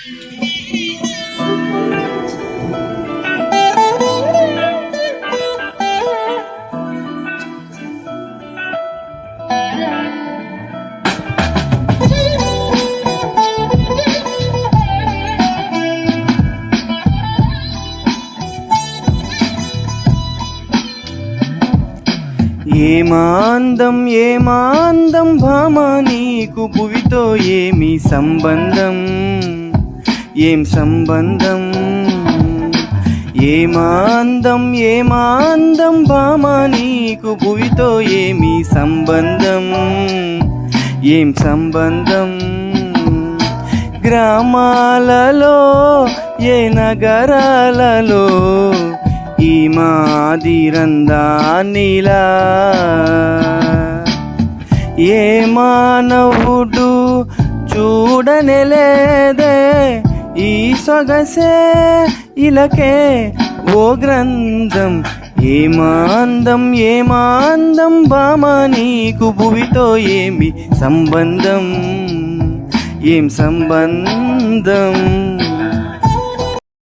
ఏమాందం ఏమాందం భామా నీకు భువితో ఏమి సంబంధం, ఏం సంబంధం. ఏమాందం ఏమాందం భామా నీకు భువితో ఏమి సంబంధం, ఏం సంబంధం. గ్రామాలలో ఏ నగరాలలో ఈ మాదిరందానిలా ఏ మానవుడు చూడనేలేదే ఈ సొగసే ఇలకే ఓ గ్రంథం. ఏమాందం ఏమాందం భామా నీకు భువితో ఏమి సంబంధం, ఏం సంబంధం.